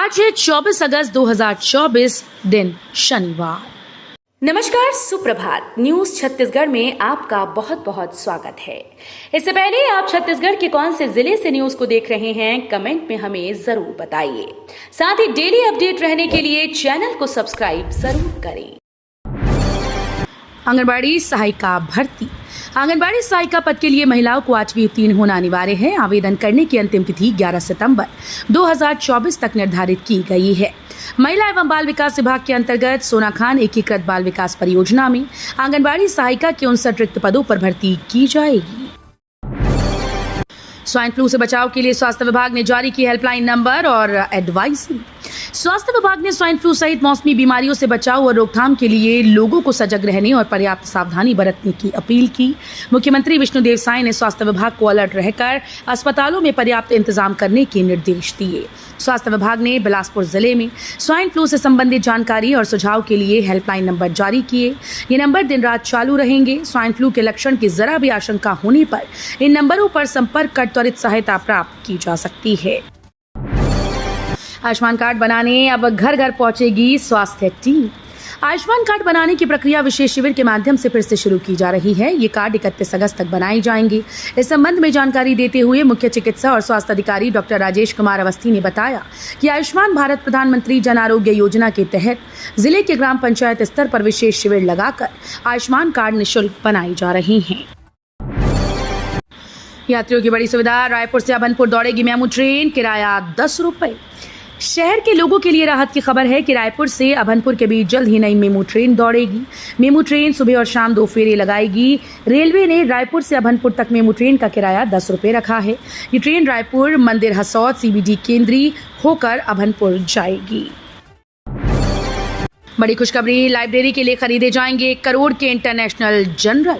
आज है 24 अगस्त 2024, दिन शनिवार। नमस्कार, सुप्रभात। न्यूज छत्तीसगढ़ में आपका बहुत बहुत स्वागत है। इससे पहले आप छत्तीसगढ़ के कौन से जिले से न्यूज को देख रहे हैं, कमेंट में हमें जरूर बताइए। साथ ही डेली अपडेट रहने के लिए चैनल को सब्सक्राइब जरूर करें। आंगनबाड़ी सहायिका भर्ती। आंगनबाड़ी सहायिका पद के लिए महिलाओं को 8वीं उत्तीर्ण होना अनिवार्य है। आवेदन करने की अंतिम तिथि 11 सितंबर 2024 तक निर्धारित की गई है। महिला एवं बाल विकास विभाग के अंतर्गत सोनाखान एकीकृत बाल विकास परियोजना में आंगनबाड़ी सहायिका के 59 रिक्त पदों पर भर्ती की जाएगी। स्वाइन फ्लू से बचाव के लिए स्वास्थ्य विभाग ने जारी की हेल्पलाइन नंबर और एडवाइजरी। स्वास्थ्य विभाग ने स्वाइन फ्लू सहित मौसमी बीमारियों से बचाव और रोकथाम के लिए लोगों को सजग रहने और पर्याप्त सावधानी बरतने की अपील की। मुख्यमंत्री विष्णुदेव साय ने स्वास्थ्य विभाग को अलर्ट रहकर अस्पतालों में पर्याप्त इंतजाम करने के निर्देश दिए। स्वास्थ्य विभाग ने बिलासपुर जिले में स्वाइन फ्लू से संबंधित जानकारी और सुझाव के लिए हेल्पलाइन नंबर जारी किए। ये नंबर दिन रात चालू रहेंगे। स्वाइन फ्लू के लक्षण की जरा भी आशंका होने पर इन नंबरों पर संपर्क कर त्वरित सहायता प्राप्त की जा सकती है। आयुष्मान कार्ड बनाने अब घर घर पहुंचेगी स्वास्थ्य टीम। आयुष्मान कार्ड बनाने की प्रक्रिया विशेष शिविर के माध्यम से फिर से शुरू की जा रही है। ये कार्ड 31 अगस्त तक बनाए जाएंगे। इस संबंध में जानकारी देते हुए मुख्य चिकित्सा और स्वास्थ्य अधिकारी डॉक्टर राजेश कुमार अवस्थी ने बताया कि आयुष्मान भारत प्रधानमंत्री जन आरोग्य योजना के तहत जिले के ग्राम पंचायत स्तर पर विशेष शिविर लगाकर आयुष्मान कार्ड निःशुल्क बनाए जा रहे हैं। यात्रियों की बड़ी सुविधा। रायपुर से अभनपुर दौड़ेगी मेमू ट्रेन, किराया 10 रुपए। शहर के लोगों के लिए राहत की खबर है कि रायपुर से अभनपुर के बीच जल्द ही नई मेमू ट्रेन दौड़ेगी। मेमू ट्रेन सुबह और शाम 2 फेरे लगाएगी। रेलवे ने रायपुर से अभनपुर तक मेमू ट्रेन का किराया 10 रुपए रखा है। ये ट्रेन रायपुर, मंदिर हसौद, सीबीडी केंद्री होकर अभनपुर जाएगी। बड़ी खुशखबरी। लाइब्रेरी के लिए खरीदे जाएंगे 1 करोड़ के इंटरनेशनल जनरल।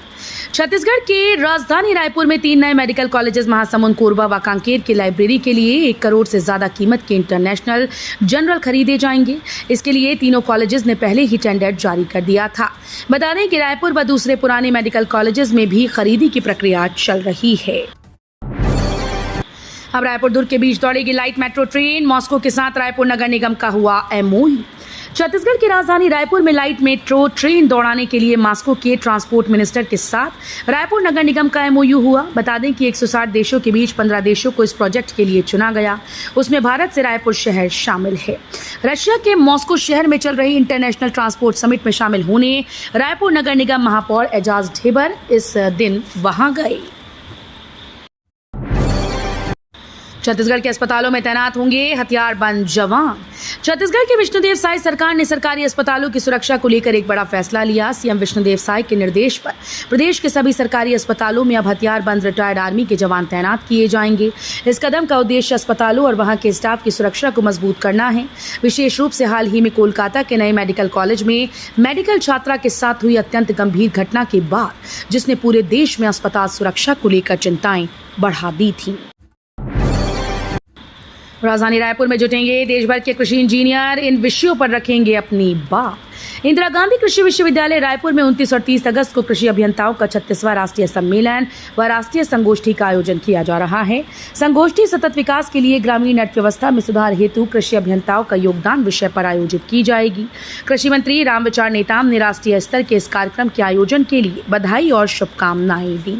छत्तीसगढ़ के राजधानी रायपुर में 3 नए मेडिकल कॉलेजेस महासमुंद, कोरबा व कांकेर की लाइब्रेरी के लिए 1 करोड़ से ज्यादा कीमत के इंटरनेशनल जनरल खरीदे जाएंगे। इसके लिए तीनों कॉलेजेस ने पहले ही टेंडर जारी कर दिया था। बता दें कि रायपुर व दूसरे पुराने मेडिकल कॉलेजेस में भी खरीदी की प्रक्रिया चल रही है। अब रायपुर दुर्ग के बीच दौड़ेगी लाइट मेट्रो ट्रेन। मॉस्को के साथ रायपुर नगर निगम का हुआ एमओयू। छत्तीसगढ़ की राजधानी रायपुर में लाइट मेट्रो ट्रेन दौड़ाने के लिए मॉस्को के ट्रांसपोर्ट मिनिस्टर के साथ रायपुर नगर निगम का एमओयू हुआ। बता दें कि 160 देशों के बीच 15 देशों को इस प्रोजेक्ट के लिए चुना गया। उसमें भारत से रायपुर शहर शामिल है। रशिया के मॉस्को शहर में चल रही इंटरनेशनल ट्रांसपोर्ट समिट में शामिल होने रायपुर नगर निगम महापौर एजाज ढेबर इस दिन वहां गए। छत्तीसगढ़ के अस्पतालों में तैनात होंगे हथियारबंद जवान। छत्तीसगढ़ के विष्णुदेव साय सरकार ने सरकारी अस्पतालों की सुरक्षा को लेकर एक बड़ा फैसला लिया। सीएम विष्णुदेव साय के निर्देश पर प्रदेश के सभी सरकारी अस्पतालों में अब हथियारबंद रिटायर्ड आर्मी के जवान तैनात किए जाएंगे। इस कदम का उद्देश्य अस्पतालों और वहां के स्टाफ की सुरक्षा को मजबूत करना है। विशेष रूप से हाल ही में कोलकाता के नए मेडिकल कॉलेज में मेडिकल छात्रा के साथ हुई अत्यंत गंभीर घटना के बाद, जिसने पूरे देश में अस्पताल सुरक्षा को लेकर चिंताएं बढ़ा दी थी। राजधानी रायपुर में जुटेंगे देश भर के कृषि इंजीनियर। इन विषयों पर रखेंगे अपनी बात। इंदिरा गांधी कृषि विश्वविद्यालय रायपुर में 29 और 30 अगस्त को कृषि अभियंताओं का 36वां राष्ट्रीय सम्मेलन व राष्ट्रीय संगोष्ठी का आयोजन किया जा रहा है। संगोष्ठी सतत विकास के लिए ग्रामीण अर्थव्यवस्था में सुधार हेतु कृषि अभियंताओं का योगदान विषय पर आयोजित की जाएगी। कृषि मंत्री रामविचार नेताम ने राष्ट्रीय स्तर के इस कार्यक्रम के आयोजन के लिए बधाई और शुभकामनाएं दी।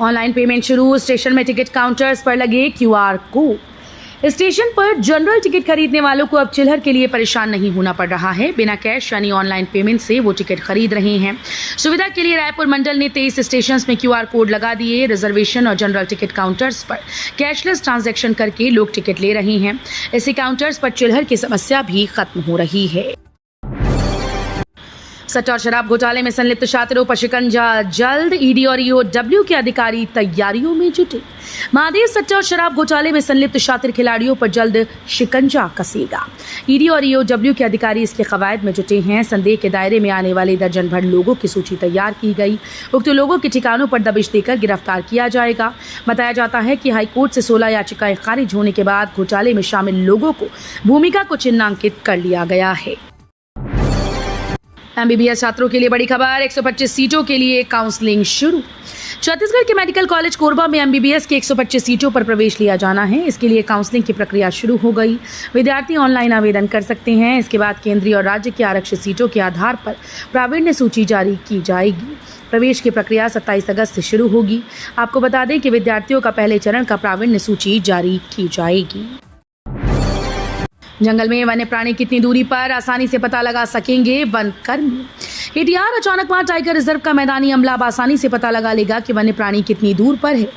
ऑनलाइन पेमेंट शुरू। स्टेशन में टिकट काउंटर्स पर लगे क्यूआर कोड। स्टेशन पर जनरल टिकट खरीदने वालों को अब चिल्हर के लिए परेशान नहीं होना पड़ रहा है। बिना कैश यानी ऑनलाइन पेमेंट से वो टिकट खरीद रहे हैं। सुविधा के लिए रायपुर मंडल ने 23 स्टेशन में क्यूआर कोड लगा दिए। रिजर्वेशन और जनरल टिकट काउंटर्स पर कैशलेस ट्रांजैक्शन करके लोग टिकट ले रहे हैं। ऐसे काउंटर्स पर चिल्हर की समस्या भी खत्म हो रही है। सट्टा और शराब घोटाले में संलिप्त छात्रों पर शिकंजा जल्द। ईडी और ईओडब्ल्यू के अधिकारी तैयारियों में जुटे। महादेव सट्टा और शराब घोटाले में संलिप्त शातिर खिलाड़ियों पर जल्द शिकंजा कसेगा। ईडी और ईओडब्ल्यू के अधिकारी इसके कवायद में जुटे हैं। संदेह के दायरे में आने वाले दर्जन भर लोगों की सूची तैयार की गई। उक्त लोगों के ठिकानों पर दबिश देकर गिरफ्तार किया जाएगा। बताया जाता है कि हाईकोर्ट से 16 याचिकाएं खारिज होने के बाद घोटाले में शामिल लोगों को भूमिका को चिन्हांकित कर लिया गया है। एमबीबीएस छात्रों के लिए बड़ी खबर, 125 सीटों के लिए काउंसलिंग शुरू। छत्तीसगढ़ के मेडिकल कॉलेज कोरबा में एमबीबीएस की 125 सीटों पर प्रवेश लिया जाना है। इसके लिए काउंसलिंग की प्रक्रिया शुरू हो गई। विद्यार्थी ऑनलाइन आवेदन कर सकते हैं। इसके बाद केंद्रीय और राज्य की आरक्षित सीटों के आधार पर प्रावीण्य सूची जारी की जाएगी। प्रवेश की प्रक्रिया 27 अगस्त से शुरू होगी। आपको बता दें कि विद्यार्थियों का पहले चरण का प्रावीण्य सूची जारी की जाएगी। जंगल में वन्य प्राणी कितनी दूरी पर आसानी से पता लगा सकेंगे वन कर्मी। एटीआर अचानकमार टाइगर रिजर्व का मैदानी अमला अब आसानी से पता लगा लेगा कि वन्य प्राणी कितनी दूर पर है।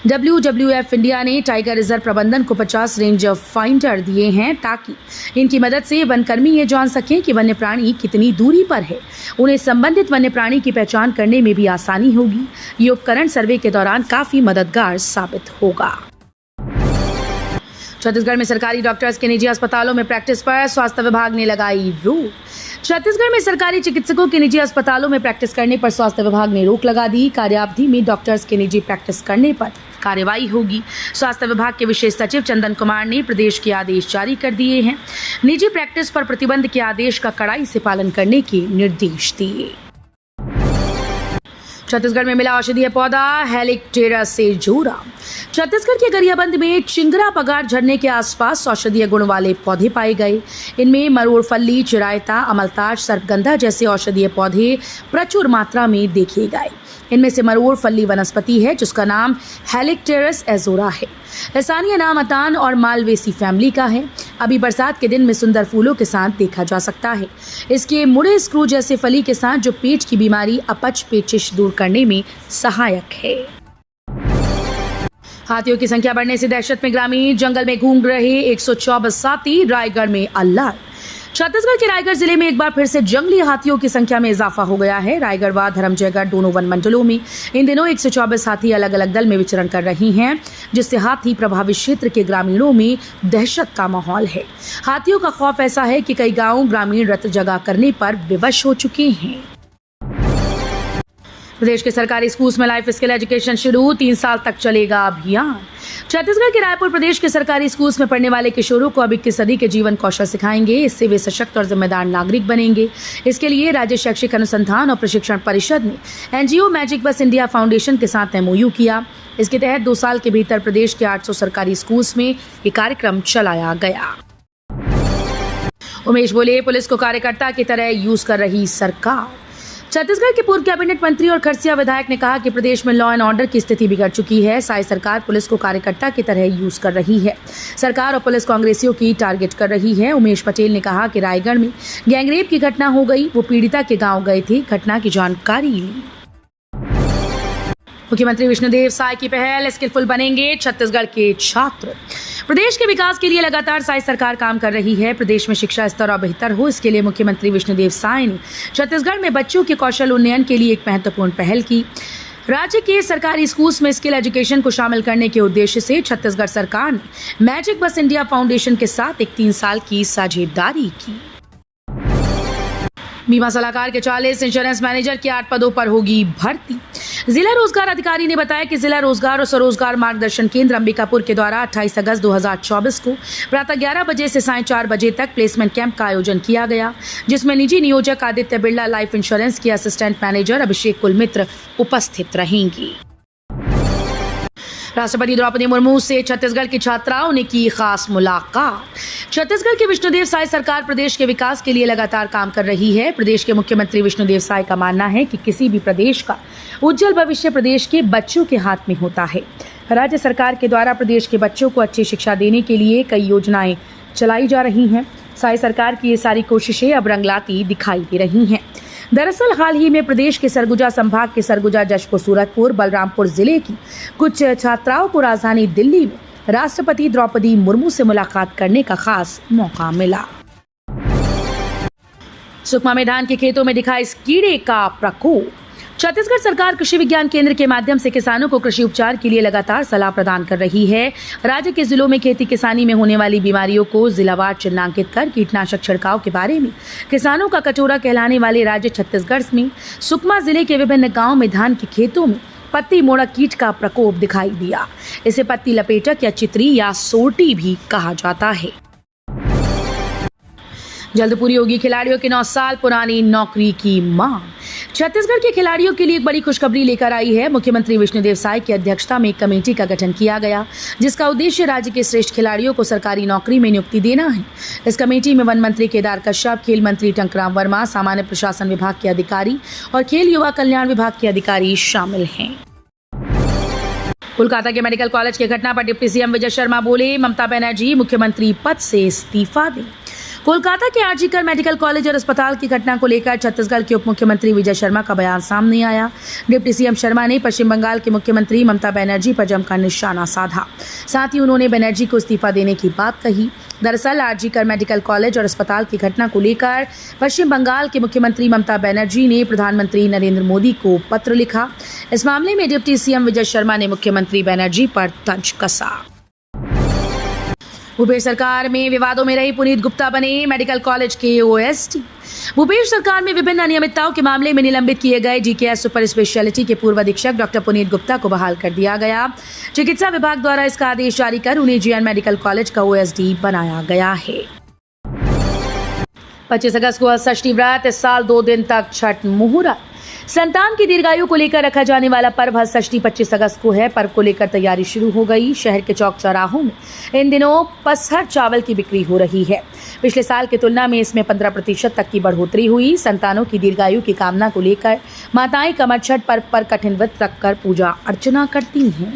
WWF इंडिया ने टाइगर रिजर्व प्रबंधन को 50 रेंज फाइंडर दिए हैं ताकि इनकी मदद से वनकर्मी ये जान सकें कि वन्य प्राणी कितनी दूरी पर है। उन्हें संबंधित वन्य प्राणी की पहचान करने में भी आसानी होगी। ये उपकरण सर्वे के दौरान काफी मददगार साबित होगा। छत्तीसगढ़ में सरकारी डॉक्टर्स के निजी अस्पतालों में प्रैक्टिस पर स्वास्थ्य विभाग ने लगाई रोक। छत्तीसगढ़ में सरकारी चिकित्सकों के निजी अस्पतालों में प्रैक्टिस करने पर स्वास्थ्य विभाग ने रोक लगा दी। कार्यावधि में डॉक्टर्स के निजी प्रैक्टिस करने पर कार्रवाई होगी। स्वास्थ्य विभाग के विशेष सचिव चंदन कुमार ने प्रदेश के आदेश जारी कर दिए हैं। निजी प्रैक्टिस पर प्रतिबंध के आदेश का कड़ाई से पालन करने के निर्देश दिए। छत्तीसगढ़ में मिला औषधीय पौधा हेलिक्टेरस से जोड़ा। छत्तीसगढ़ के गरियाबंद में चिंगरा पगार झरने के आसपास औषधीय गुण वाले पौधे पाए गए। इनमें मरोड़फल्ली, चिरायता, अमलताज, सर्पगंधा जैसे औषधीय पौधे प्रचुर मात्रा में देखे गए। इनमें से मरोड़फल्ली वनस्पति है जिसका नाम हेलिक्टेरस एजोरा है। स्थानीय नाम अतान और मालवेसी फैमिली का है। अभी बरसात के दिन में सुंदर फूलों के साथ देखा जा सकता है। इसके मुड़े स्क्रू जैसे फली के साथ जो पेट की बीमारी अपच पेचिश दूर करने में सहायक है। हाथियों की संख्या बढ़ने से दहशत में ग्रामीण। जंगल में घूम रहे 124 हाथी, रायगढ़ में अलर्ट। छत्तीसगढ़ के रायगढ़ जिले में एक बार फिर से जंगली हाथियों की संख्या में इजाफा हो गया है। रायगढ़ व धर्मजयगढ़ दोनों वन मंडलों में इन दिनों 124 हाथी अलग अलग दल में विचरण कर रही हैं, जिससे हाथी प्रभावित क्षेत्र के ग्रामीणों में दहशत का माहौल है। हाथियों का खौफ ऐसा है कि कई गांव ग्रामीण रत जगा करने पर विवश हो चुके हैं। प्रदेश के सरकारी स्कूल्स में लाइफ स्किल एजुकेशन शुरू, 3 साल तक चलेगा अभियान। छत्तीसगढ़ के रायपुर प्रदेश के सरकारी स्कूल्स में पढ़ने वाले किशोरों को अब 21 सदी के जीवन कौशल सिखाएंगे। इससे वे सशक्त और जिम्मेदार नागरिक बनेंगे। इसके लिए राज्य शैक्षिक अनुसंधान और प्रशिक्षण परिषद ने एनजीओ मैजिक बस इंडिया फाउंडेशन के साथ MOU किया। इसके तहत 2 साल के भीतर प्रदेश के 800 सरकारी स्कूल्स में ये कार्यक्रम चलाया गया। उमेश बोले, पुलिस को कार्यकर्ता की तरह यूज कर रही सरकार। छत्तीसगढ़ के पूर्व कैबिनेट मंत्री और खरसिया विधायक ने कहा कि प्रदेश में लॉ एंड ऑर्डर की स्थिति बिगड़ चुकी है। साई सरकार पुलिस को कार्यकर्ता की तरह यूज कर रही है। सरकार और पुलिस कांग्रेसियों की टारगेट कर रही है। उमेश पटेल ने कहा कि रायगढ़ में गैंगरेप की घटना हो गई। वो पीड़िता के गांव गए थे, घटना की जानकारी ली। मुख्यमंत्री विष्णुदेव साय की पहल, स्किलफुल बनेंगे छत्तीसगढ़ के छात्र। प्रदेश के विकास के लिए लगातार साय सरकार काम कर रही है। प्रदेश में शिक्षा स्तर और बेहतर हो, इसके लिए मुख्यमंत्री विष्णुदेव साय ने छत्तीसगढ़ में बच्चों के कौशल उन्नयन के लिए एक महत्वपूर्ण पहल की। राज्य के सरकारी स्कूल्स में स्किल एजुकेशन को शामिल करने के उद्देश्य से छत्तीसगढ़ सरकार ने मैजिक बस इंडिया फाउंडेशन के साथ एक 3 साल की साझेदारी की। बीमा सलाहकार के 40, इंश्योरेंस मैनेजर के 8 पदों पर होगी भर्ती। जिला रोजगार अधिकारी ने बताया कि जिला रोजगार और स्वरोजगार मार्गदर्शन केंद्र अंबिकापुर के द्वारा 28 अगस्त 2024 को प्रातः 11 बजे से सायं 4 बजे तक प्लेसमेंट कैंप का आयोजन किया गया, जिसमें निजी नियोजक आदित्य बिरला लाइफ इंश्योरेंस की असिस्टेंट मैनेजर अभिषेक कुलमित्र उपस्थित रहेंगी। राष्ट्रपति द्रौपदी मुर्मू से छत्तीसगढ़ की छात्राओं ने की खास मुलाकात। छत्तीसगढ़ की विष्णुदेव साय सरकार प्रदेश के विकास के लिए लगातार काम कर रही है। प्रदेश के मुख्यमंत्री विष्णुदेव साय का मानना है कि किसी भी प्रदेश का उज्जवल भविष्य प्रदेश के बच्चों के हाथ में होता है। राज्य सरकार के द्वारा प्रदेश के बच्चों को अच्छी शिक्षा देने के लिए कई योजनाएं चलाई जा रही हैं। साय सरकार की ये सारी कोशिशें अब रंग लाती दिखाई दे रही हैं। दरअसल हाल ही में प्रदेश के सरगुजा संभाग के सरगुजा, जशपुर, सूरतपुर, बलरामपुर जिले की कुछ छात्राओं को राजधानी दिल्ली में राष्ट्रपति द्रौपदी मुर्मू से मुलाकात करने का खास मौका मिला। सुकमा में धान के खेतों में दिखा इस कीड़े का प्रकोप। छत्तीसगढ़ सरकार कृषि विज्ञान केंद्र के माध्यम से किसानों को कृषि उपचार के लिए लगातार सलाह प्रदान कर रही है। राज्य के जिलों में खेती किसानी में होने वाली बीमारियों को जिलावार चिन्हांकित कर कीटनाशक छिड़काव के बारे में किसानों का कटोरा कहलाने वाले राज्य छत्तीसगढ़ में सुकमा जिले के विभिन्न गाँव में धान के खेतों में पत्ती मोड़ा कीट का प्रकोप दिखाई दिया। इसे पत्ती लपेटक या चितरी या सोरटी भी कहा जाता है। जल्द पूरी होगी खिलाड़ियों की 9 साल पुरानी नौकरी की मांग। छत्तीसगढ़ के खिलाड़ियों के लिए एक बड़ी खुशखबरी लेकर आई है। मुख्यमंत्री विष्णुदेव साय की अध्यक्षता में एक कमेटी का गठन किया गया, जिसका उद्देश्य राज्य के श्रेष्ठ खिलाड़ियों को सरकारी नौकरी में नियुक्ति देना है। इस कमेटी में वन मंत्री केदार कश्यप, खेल मंत्री टंकराम वर्मा, सामान्य प्रशासन विभाग के अधिकारी और खेल युवा कल्याण विभाग के अधिकारी शामिल हैं। कोलकाता के मेडिकल कॉलेज की घटना पर डिप्टी सीएम विजय शर्मा बोले, ममता बनर्जी मुख्यमंत्री पद से इस्तीफा दें। कोलकाता के आरजीकर मेडिकल कॉलेज और अस्पताल की घटना को लेकर छत्तीसगढ़ के उप मुख्यमंत्री विजय शर्मा का बयान सामने आया। डिप्टी सीएम शर्मा ने पश्चिम बंगाल के मुख्यमंत्री ममता बनर्जी पर जमकर निशाना साधा। साथ ही उन्होंने बनर्जी को इस्तीफा देने की बात कही। दरअसल आरजीकर मेडिकल कॉलेज और अस्पताल की घटना को लेकर पश्चिम बंगाल के मुख्यमंत्री ममता बनर्जी ने प्रधानमंत्री नरेंद्र मोदी को पत्र लिखा। इस मामले में डिप्टी सीएम विजय शर्मा ने मुख्यमंत्री बनर्जी पर तंज कसा। भूपेश सरकार में विवादों में रही पुनीत गुप्ता बने मेडिकल कॉलेज के ओएसडी। भूपेश सरकार में विभिन्न अनियमितताओं के मामले में निलंबित किए गए जीकेएस सुपर स्पेशलिटी के पूर्व अधीक्षक डॉक्टर पुनीत गुप्ता को बहाल कर दिया गया। चिकित्सा विभाग द्वारा इसका आदेश जारी कर उन्हें जीएन मेडिकल कॉलेज का ओएसडी बनाया गया है। 25 अगस्त को षष्ठी व्रत, इस साल 2 दिन तक छठ मुहूर्त। संतान की दीर्घायु को लेकर रखा जाने वाला पर्व षष्ठी 25 अगस्त को है। पर्व को लेकर तैयारी शुरू हो गई। शहर के चौक चौराहों में इन दिनों पसहर चावल की बिक्री हो रही है। पिछले साल की तुलना में इसमें 15% तक की बढ़ोतरी हुई। संतानों की दीर्घायु की कामना को लेकर माताएं कमर छठ पर्व पर कठिन व्रत रखकर पूजा अर्चना करती हैं।